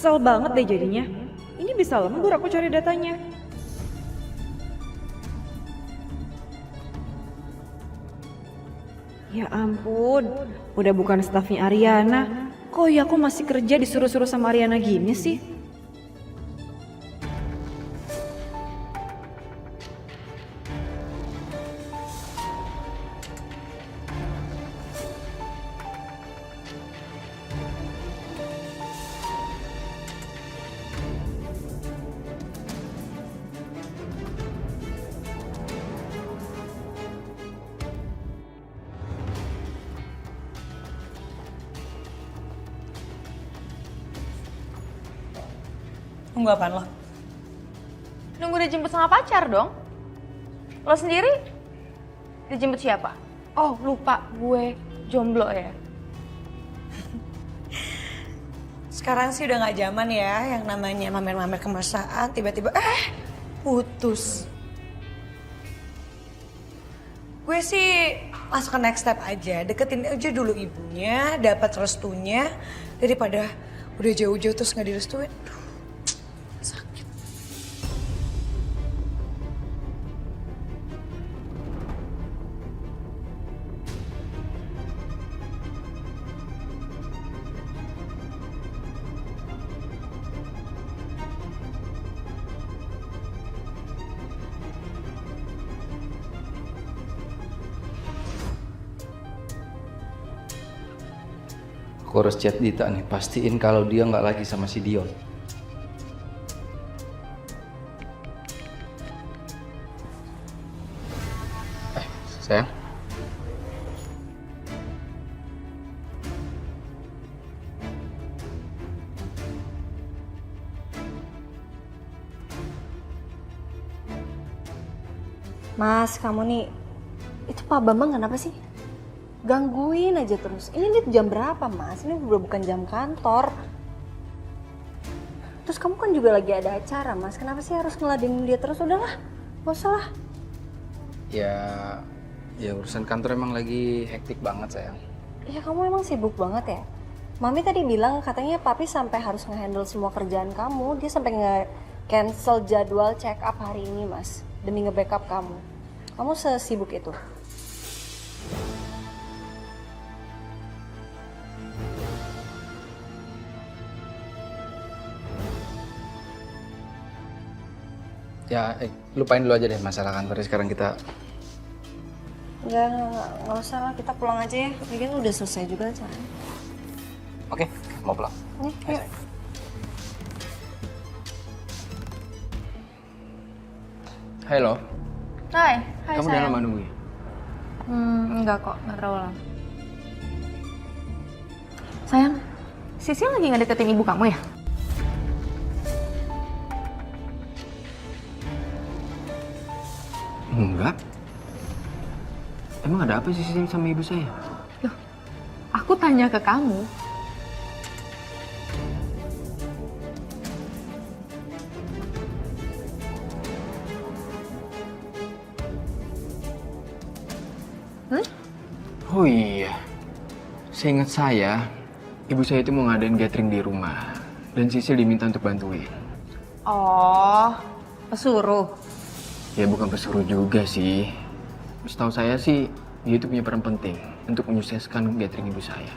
Kesel banget deh jadinya. Ini bisa lembur aku cari datanya. Ya ampun, udah bukan stafnya Ariana. Kok ya aku masih kerja disuruh-suruh sama Ariana gini sih? Tunggu apaan lo? Nunggu dijemput sama pacar dong. Lo sendiri dijemput siapa? Oh lupa, gue jomblo ya. Sekarang sih udah gak zaman ya yang namanya mamer-mamer kemesraan tiba-tiba putus. Gue sih masuk ke next step aja, deketin aja dulu ibunya, dapat restunya daripada udah jauh-jauh terus gak direstuin. Sakit. Aku harus chat Dita nih, pastiin kalau dia nggak lagi sama si Dion. Sayang. Mas, kamu nih, itu Pak Bambang kenapa sih? Gangguin aja terus. Ini jam berapa, Mas? Ini udah bukan jam kantor. Terus kamu kan juga lagi ada acara, Mas. Kenapa sih harus ngeladenin dia terus? Udahlah, gak usah lah. Ya urusan kantor emang lagi hektik banget sayang. Ya kamu emang sibuk banget ya? Mami tadi bilang katanya papi sampai harus ngehandle semua kerjaan kamu. Dia sampai nge-cancel jadwal check up hari ini, Mas. Demi nge-backup kamu. Kamu sesibuk itu? Ya lupain dulu aja deh masalah kantor. Sekarang kita Nggak usah lah, kita pulang aja ya. Mungkin udah selesai juga acaranya. oke, mau pulang. Yuk. Hai lo, Hai kamu udah sayang. lama nunggu ya? Enggak kok, enggak terlalu lama. Sayang, Sisil lagi ngedeketin ibu kamu ya? Enggak. Emang ada apa sih sama ibu saya? Aku tanya ke kamu. Oh iya, seingat saya, ibu saya itu mau ngadain gathering di rumah. Dan Sisil diminta untuk bantuin. Oh, pesuruh. Ya bukan pesuruh juga sih. Setahu saya sih, dia itu punya peran penting untuk menyukseskan gathering ibu saya.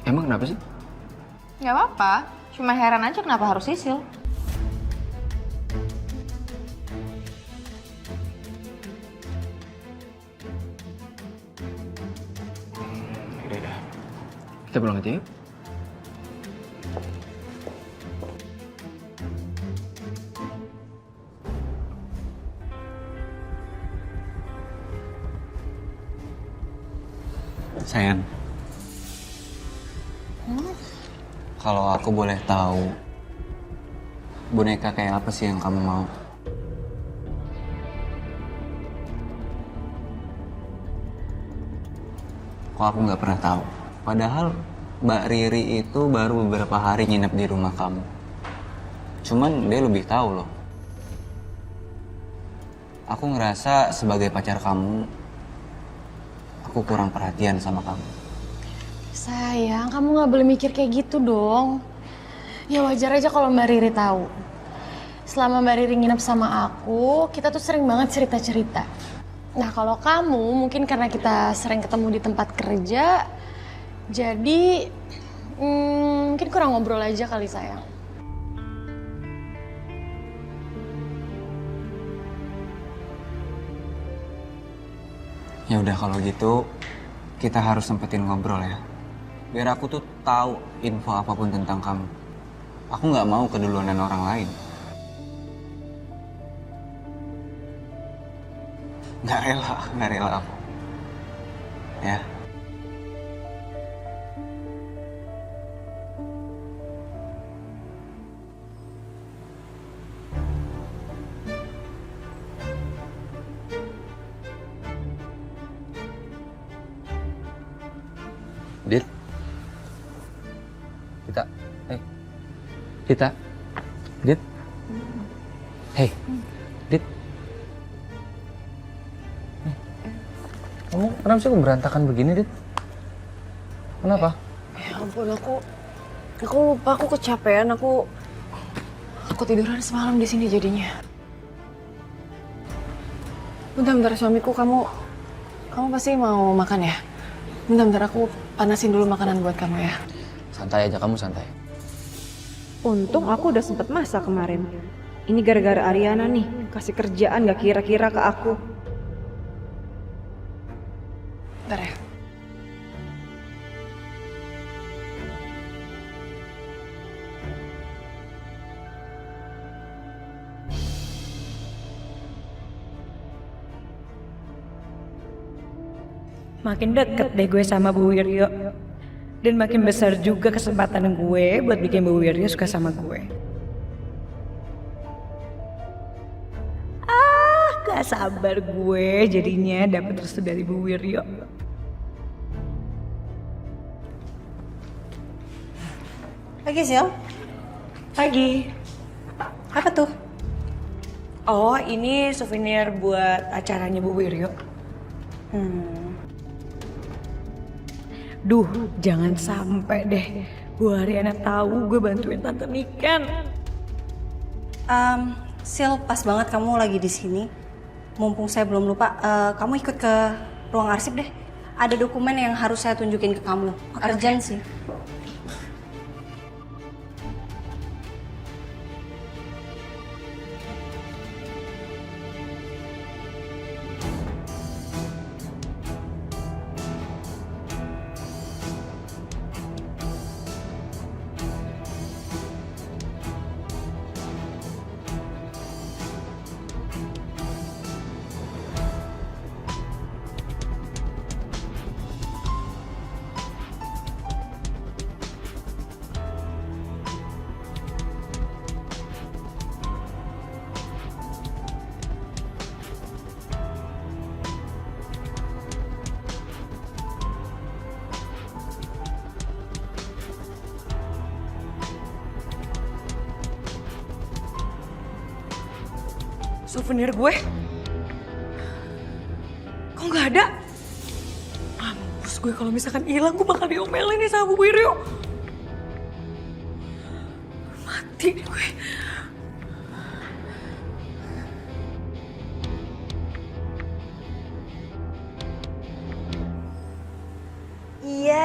Emang kenapa sih? Nggak apa-apa, cuma heran aja kenapa harus Sisil. Udah. Kita pulang aja yuk. Sayang, kalau aku boleh tahu, boneka kayak apa sih yang kamu mau? Kok aku nggak pernah tahu? Padahal Mbak Riri itu baru beberapa hari nginep di rumah kamu. Cuman dia lebih tahu loh. Aku ngerasa sebagai pacar kamu, aku kurang perhatian sama kamu. Sayang, kamu nggak boleh mikir kayak gitu dong. Ya wajar aja kalau Mbak Riri tahu. Selama Mbak Riri nginep sama aku, kita tuh sering banget cerita-cerita. Nah kalau kamu, mungkin karena kita sering ketemu di tempat kerja, jadi mungkin kurang ngobrol aja kali sayang. Ya udah kalau gitu, kita harus sempetin ngobrol ya. Biar aku tuh tahu info apapun tentang kamu. Aku nggak mau keduluanan orang lain. Nggak rela aku. Ya. Dit. Dita. Hey. Dita. Dit. Hey. Dit. Kamu kenapa sih berantakan begini, Dit? Kenapa? Ya ampun, aku lupa, aku kecapean, aku tiduran semalam di sini jadinya. Bentar, suamiku, kamu pasti mau makan ya? Bentar, aku panasin dulu makanan buat kamu ya. Santai aja, kamu santai. Untung aku udah sempet masak kemarin. Ini gara-gara Ariana nih, kasih kerjaan gak kira-kira ke aku. Bentar ya. Makin deket deh gue sama Bu Wiryo. Dan makin besar juga kesempatan gue buat bikin Bu Wiryo suka sama gue. Gak sabar gue jadinya dapet restu dari Bu Wiryo. Pagi, Sil. Pagi. Apa tuh? Oh, ini souvenir buat acaranya Bu Wiryo. Duh, jangan sampai deh Bu Ariana tahu gue bantuin Tante Niken. Sil, pas banget kamu lagi di sini. Mumpung saya belum lupa, kamu ikut ke ruang arsip deh. Ada dokumen yang harus saya tunjukin ke kamu. Urgent sih. Souvenir gue? Kok nggak ada? Mampus gue kalau misalkan hilang gue bakal diomelin nih sama Bu Wiryo. Mati deh gue.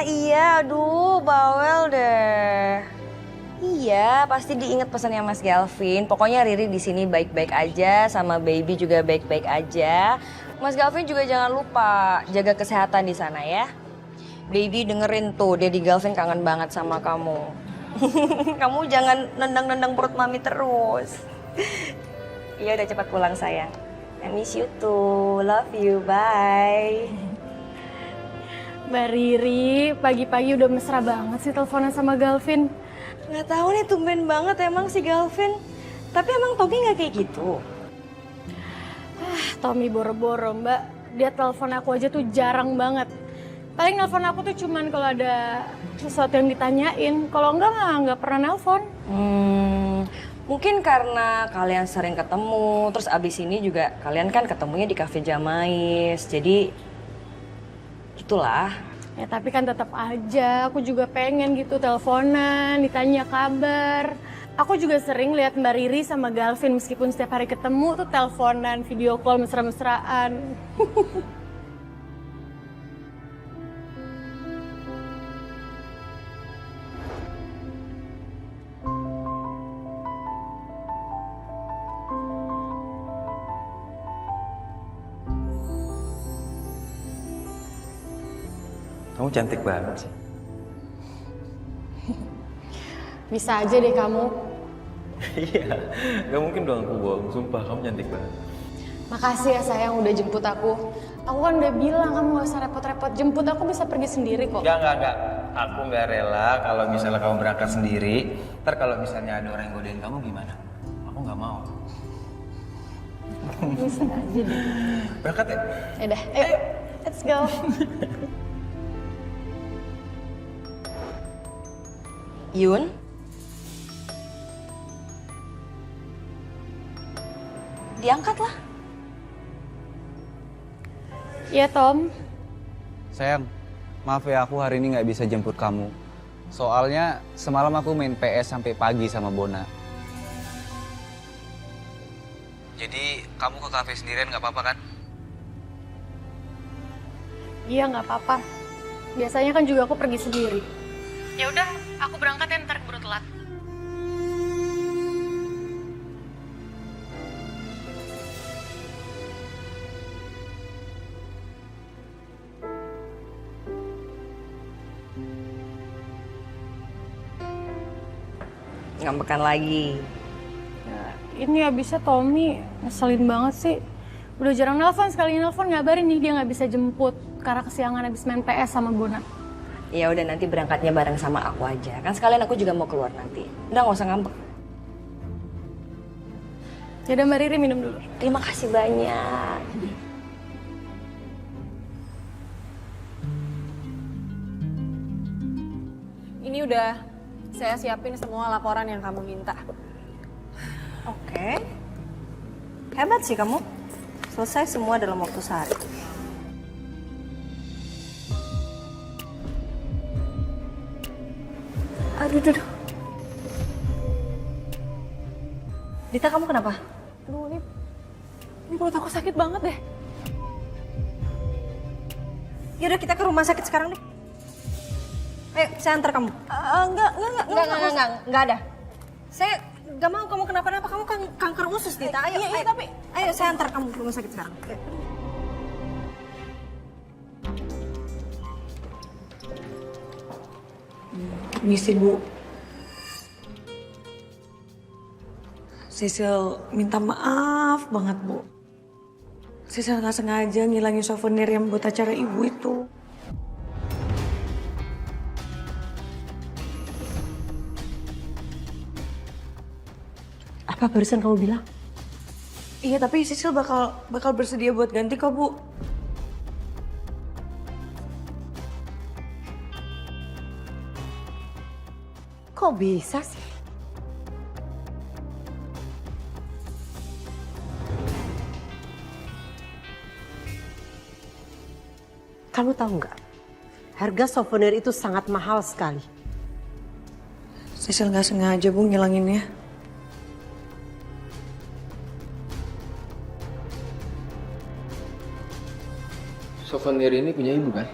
Iya, aduh bawel deh. Iya, pasti diinget pesannya Mas Galvin. Pokoknya Riri di sini baik-baik aja, sama Baby juga baik-baik aja. Mas Galvin juga jangan lupa jaga kesehatan di sana ya. Baby dengerin tuh, Daddy Galvin kangen banget sama kamu. Kamu jangan nendang-nendang perut mami terus. Iya, udah cepat pulang sayang. I miss you too, love you, bye. Mbak Riri, pagi-pagi udah mesra banget sih teleponan sama Galvin. Nggak tahu nih, tumben banget emang si Galvin. Tapi emang Tommy nggak kayak gitu? Tommy boro-boro mbak, dia telepon aku aja tuh jarang banget. Paling nelfon aku tuh cuman kalau ada sesuatu yang ditanyain. Kalau enggak mah nggak pernah nelfon. Mungkin karena kalian sering ketemu, terus abis ini juga kalian kan ketemunya di Cafe Jamais. Jadi gitulah. Ya tapi kan tetap aja, aku juga pengen gitu teleponan, ditanya kabar. Aku juga sering lihat Mbak Riri sama Galvin meskipun setiap hari ketemu tuh teleponan, video call mesra-mesraan. Kamu cantik banget sih. Bisa aja deh kamu. Iya, gak mungkin dong aku bohong. Sumpah, kamu cantik banget. Makasih ya sayang udah jemput aku. Aku kan udah bilang kamu gak usah repot-repot. Jemput aku bisa pergi sendiri kok. Enggak. Aku nggak rela kalau misalnya kamu berangkat sendiri. Ntar kalau misalnya ada orang yang godain kamu gimana? Aku nggak mau. Bisa aja deh. Berangkat ya? Yaudah, ayo. Let's go. Yun? Diangkatlah. Iya Tom. Sayang, maaf ya aku hari ini nggak bisa jemput kamu. Soalnya semalam aku main PS sampai pagi sama Bona. Jadi kamu ke kafe sendirian nggak apa-apa kan? Iya nggak apa-apa. Biasanya kan juga aku pergi sendiri. Ya udah, aku berangkat ya ntar keburu telat. Ngambekan lagi. Ya, ini abisnya Tommy ngeselin banget sih. Udah jarang nelpon, sekali nelpon ngabarin nih dia nggak bisa jemput karena kesiangan habis main PS sama Bona. Ya udah nanti berangkatnya bareng sama aku aja. Kan sekalian aku juga mau keluar nanti. Udah nggak usah ngambek. Yaudah Mbak Riri minum dulu. Terima kasih banyak. Ini udah saya siapin semua laporan yang kamu minta. Oke. Hebat sih kamu. Selesai semua dalam waktu sehari. Aduh. Dita, kamu kenapa? Aduh, ini perut aku sakit banget deh. Yaudah kita ke rumah sakit sekarang deh. Ayo, saya antar kamu. Enggak ada. Saya nggak mau kamu kenapa-napa. Kamu kanker usus, Dita. Ayo, ayo saya antar kamu ke rumah sakit sekarang. Ayo. Misi Bu. Sisil minta maaf banget Bu. Sisil nggak sengaja ngilangin souvenir yang buat acara ibu itu. Apa barusan kamu bilang? Iya tapi Sisil bakal bersedia buat ganti kok Bu. Kok bisa sih? Kamu tahu nggak? Harga souvenir itu sangat mahal sekali. Sisil nggak sengaja Bu ngilanginnya. Souvenir ini punya ibu kan?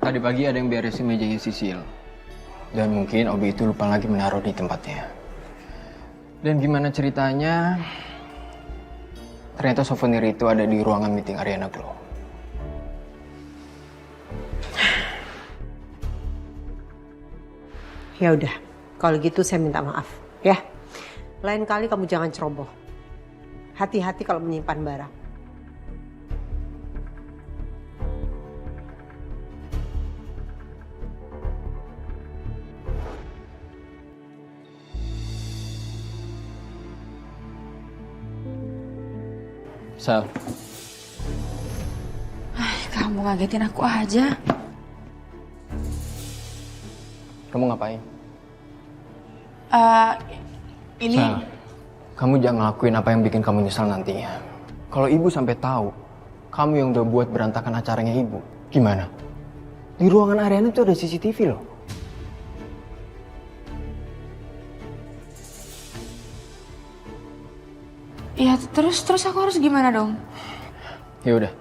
Tadi pagi ada yang beresin mejanya Sisil. Dan mungkin Obi itu lupa lagi menaruh di tempatnya. Dan gimana ceritanya, ternyata souvenir itu ada di ruangan meeting Ariana Glow. Ya udah, kalau gitu saya minta maaf, ya. Lain kali kamu jangan ceroboh. Hati-hati kalau menyimpan barang. Kamu ngagetin aku aja. Kamu ngapain? Ini Sal, kamu jangan ngelakuin apa yang bikin kamu nyesal nantinya. Kalau ibu sampai tahu kamu yang udah buat berantakan acaranya ibu, gimana? Di ruangan Ariana tuh ada CCTV loh. ya terus aku harus gimana dong? Ya udah,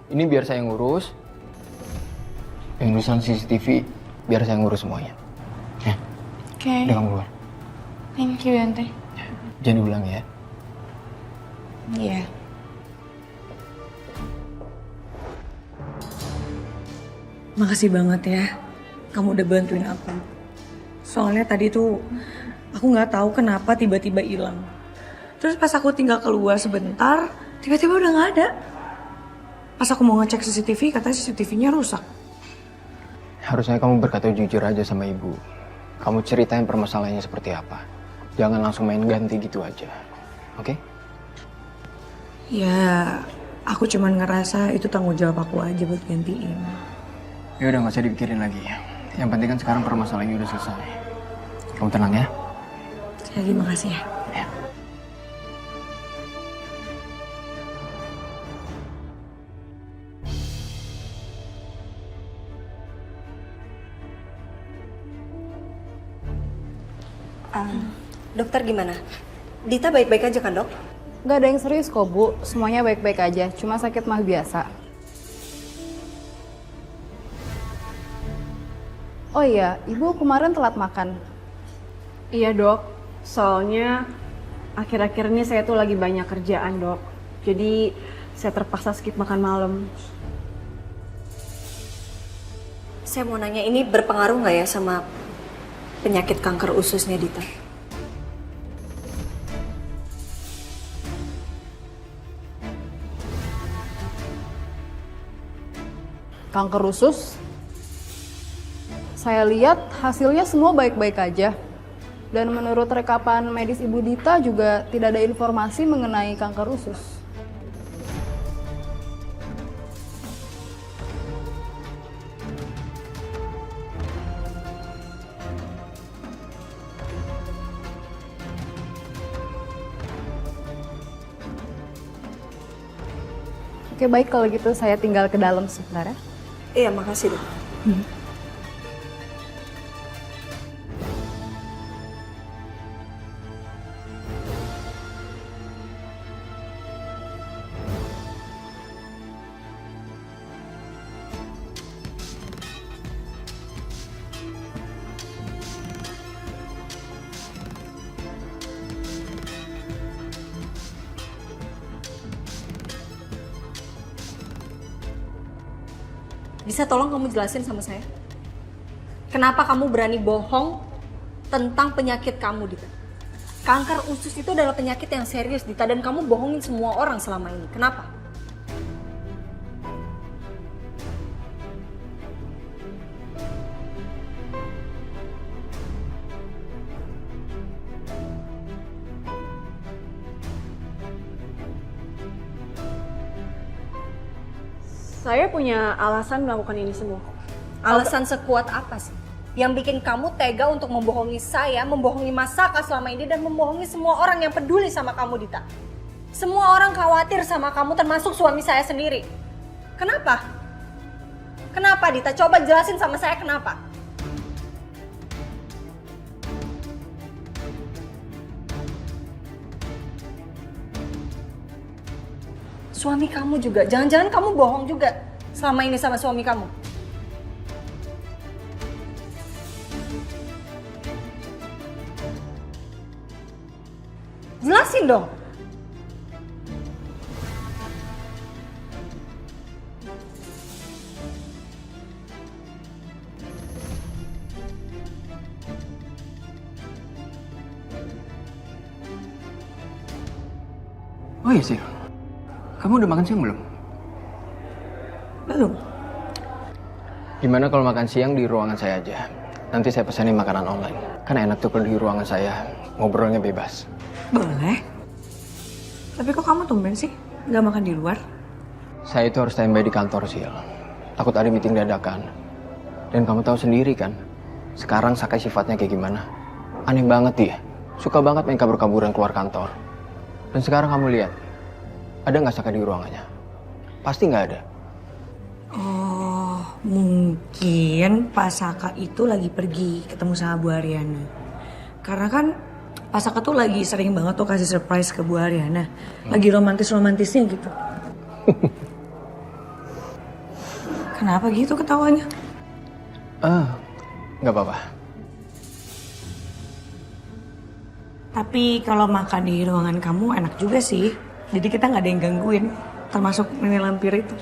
ini biar saya ngurus. Yang urusan CCTV biar saya ngurus semuanya. Ya, Oke. udah kamu keluar. Thank you Yante. Jangan diulang ya. Iya. Makasih banget ya, kamu udah bantuin aku. Soalnya tadi tuh aku nggak tahu kenapa tiba-tiba hilang. Terus pas aku tinggal keluar sebentar, tiba-tiba udah nggak ada. Pas aku mau ngecek CCTV, katanya CCTV-nya rusak. Harusnya kamu berkata jujur aja sama ibu. Kamu ceritain permasalahannya seperti apa. Jangan langsung main ganti gitu aja. Oke? Ya, aku cuman ngerasa itu tanggung jawab aku aja buat gantiin. Ya udah nggak usah dipikirin lagi. Yang penting kan sekarang permasalahannya udah selesai. Kamu tenang ya. Sekali lagi makasih ya. Ya. Dokter gimana? Dita baik-baik aja kan dok? Gak ada yang serius kok Bu, semuanya baik-baik aja, cuma sakit mah biasa. Oh iya, Ibu kemarin telat makan. Iya dok, soalnya akhir-akhir ini saya tuh lagi banyak kerjaan dok. Jadi saya terpaksa skip makan malam. Saya mau nanya ini berpengaruh nggak ya sama penyakit kanker ususnya Dita? Kanker usus? Saya lihat hasilnya semua baik-baik aja. Dan menurut rekapan medis Ibu Dita juga tidak ada informasi mengenai kanker usus. Oke baik kalau gitu saya tinggal ke dalam sebentar ya. Iya makasih dok. Bisa tolong kamu jelasin sama saya? Kenapa kamu berani bohong tentang penyakit kamu, Dita? Kanker usus itu adalah penyakit yang serius, Dita, dan kamu bohongin semua orang selama ini. Kenapa? Saya punya alasan melakukan ini semua. Alasan sekuat apa sih? Yang bikin kamu tega untuk membohongi saya, membohongi Mas Saka selama ini, dan membohongi semua orang yang peduli sama kamu, Dita. Semua orang khawatir sama kamu, termasuk suami saya sendiri. Kenapa? Kenapa, Dita? Coba jelasin sama saya kenapa. Suami kamu juga, jangan-jangan kamu bohong juga selama ini sama suami kamu. Jelasin dong. Oh iya sih. Kamu udah makan siang belum? Belum. Gimana kalau makan siang di ruangan saya aja? Nanti saya pesanin makanan online. Kan enak tuh kalau di ruangan saya, ngobrolnya bebas. Boleh. Tapi kok kamu tumben sih? Nggak makan di luar? Saya itu harus standby di kantor, Sil. Takut ada meeting dadakan. Dan kamu tahu sendiri kan, Sekarang Sakai sifatnya kayak gimana? Aneh banget dia. Suka banget main kabur-kaburan keluar kantor. Dan sekarang kamu lihat, ada nggak Sakai di ruangannya? Pasti nggak ada. Oh, mungkin Pak Saka itu lagi pergi ketemu sama Bu Ariana. Karena kan Pak Saka tuh lagi sering banget tuh kasih surprise ke Bu Ariana. Lagi romantis-romantisnya gitu. Kenapa gitu ketawanya? Nggak apa-apa. Tapi kalau makan di ruangan kamu enak juga sih. Jadi kita nggak ada yang gangguin. Termasuk nenek lampir itu.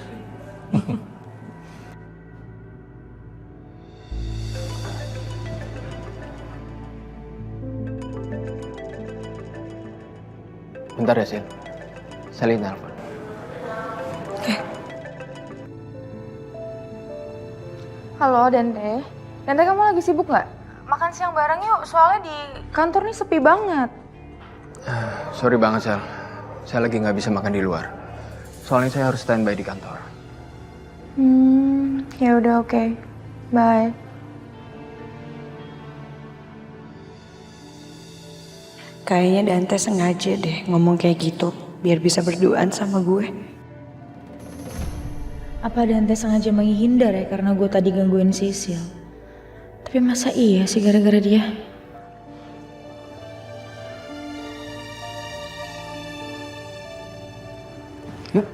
Bentar ya, Sil. Salin telepon. Halo, Dente. Dente, kamu lagi sibuk nggak? Makan siang bareng yuk, soalnya di kantor nih sepi banget. Sorry banget, Sel. Saya lagi nggak bisa makan di luar. Soalnya saya harus standby di kantor. Ya udah oke. Bye. Kayaknya Dante sengaja deh ngomong kayak gitu. Biar bisa berduaan sama gue. Apa Dante sengaja menghindar ya karena gue tadi gangguin Sisil? Tapi masa iya sih gara-gara dia? Yuk.